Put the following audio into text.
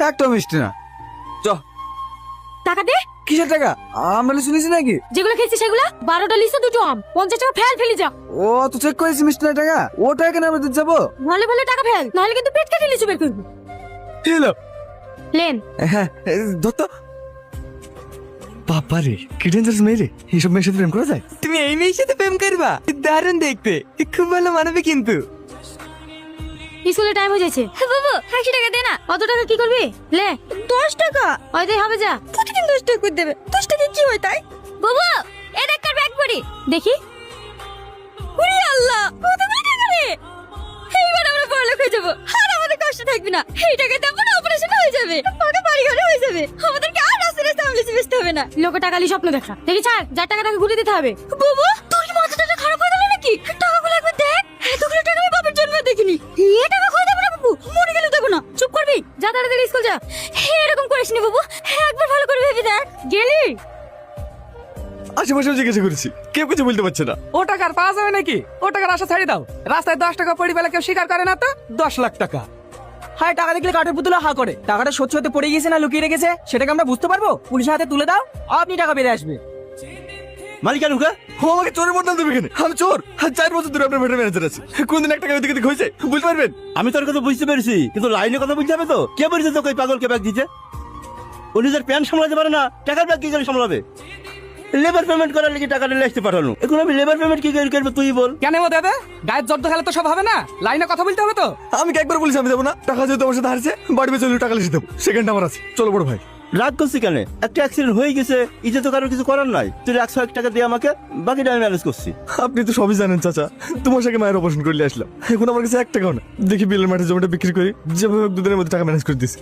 একটা মিষ্টি না। চ। টাকা দে। কিসের টাকা? আমরা শুনেছি নাকি? যেগুলো খেয়েছি সেগুলো 12টা লিসে 2টো আম 50 টাকা ফেল ফেলে যা। ও তো চেক করেছি মিষ্টি না টাকা, ও টাকা কেন আমরা দিতে যাবো? ভালো ভালো টাকা ফেল, নাহলে কিন্তু পেট কেটে লিচু বের করবো। হ্যালো। লেন। হ্যাঁ দত্ত। বাবারে কি ডেঞ্জারাস মেয়ে রে, এইসব মেয়ের সাথে প্রেম করা যায়? তুমি এই মেয়ের সাথে প্রেম করবা? দারুণ দেখতে, খুব ভালো মানাবে কিন্তু। স্কুলে টাইম হয়ে যাচ্ছে। বাবু 100 টাকা দে না। কত টাকা কি করবি? লে 10 টাকা। ওই দে হবে যা। প্রতিদিন 10 টাকা করে দেবে। 10 টাকা কি হয় তাই? বাবু এই দেখ কার ব্যাগ পড়ি দেখি। ওরে আল্লাহ কত টাকা রে। এইবার আমরা পড়ালেখা হয়ে যাবো আর আমাদের কষ্ট থাকবে না। এই টাকাতে আমার অপারেশন হয়ে যাবে, আমাকে বাড়ি ঘরে হয়ে যাবে, আমাদেরকে আর রাস্তায় রাস্তায় অ্যাম্বুলেন্সে বেচতে হবে না। লোকে টাকালি স্বপ্ন দেখা দেখি ছাড়, যার টাকা তাকে ঘুরে দিতে হবে। বাবু তোর কি মাথাটা খারাপ হয়ে গেল নাকি? টাকাগুলো একবার দেখ, এতগুলো টাকা আমি বাবার জন্ম দেখিনি। এ টাকা খোয়া দেবো না বাবু, মরে গেলে দেবো না। চুপ করবি, যা তাড়াতাড়ি স্কুল যা। এরকম করিস নি বাবু, একবার ভালো করে ভেবে দেখ। গেলি আশেপাশেও জিজ্ঞাসা করেছি, কেউ কিছু বলতে পারছে না। ও টাকা আর পাওয়া যাবে নাকি? ও টাকার আশা ছাড়ি দাও। রাস্তায় 10 টাকা পড়ি বেলা কেউ স্বীকার করে না তো 10 লাখ টাকা। হায় টাকা দেখলে কাঠের পুতুলা হা করে। টাকাটা সত্যি হতে পড়ে গিয়েছে না লুকিয়ে রেখেছে সেটাকে আমরা বুঝতে পারবো? পুলিশের হাতে তুলে দাও, আপনি টাকা বেরিয়ে আসবে। মালিক কেন ও আমাকে চোরের বদনাম দেবে কেন? আমি চোর, 4 বছর ধরে আপনার ভেটার ম্যানেজার আছি, কোনদিন একটা টাকা ওইদিকে হয়েছে বুঝতে পারবেন? আমি তোর কথা বুঝতে পেরেছি, কিন্তু লাইনে কথা বুঝতে হবে তো। কে বলেছে তোকে ওই পাগলকে ব্যাগ দিতে? ও নিজের প্যান্ট সামলাতে পারে না, টাকার ব্যাগ কি করে সামলাবে? লেবার পেমেন্ট করার লেগে টাকাটা লিখতে পাঠানো, এখন আমি লেবার পেমেন্ট কি করে করবো তুই বল? কেন ও দেবে? গায়ের জব্দ খেলে তো সব হবে না, লাইনে কথা বলতে হবে তো। আমি কি একবার বলেছি আমি দেবো না? টাকা যেহেতু আমার সাথে হারছে, বাড়ি বেচে টাকা লিখে দেবো, সেকেন্ডটা আমার আছে। চলো বড় ভাই। রাগ করছি কেন? একটা অ্যাক্সিডেন্ট হয়ে গেছে, ইজে তো কারোর কিছু করার নাই। তুই 100 টাকা দিয়ে আমাকে, বাকিটা আমি ম্যানেজ করছি। আপনি তো সবই জানেন চাচা, তোমার সাথে মায়ের অপারেশন করলে আসলাম, এখন আমার কাছে 1 টাকাও না। দেখি বিলের মাঠে জমিটা বিক্রি করি, যেভাবে 2 দিনের মধ্যে টাকা ম্যানেজ করে দিছি।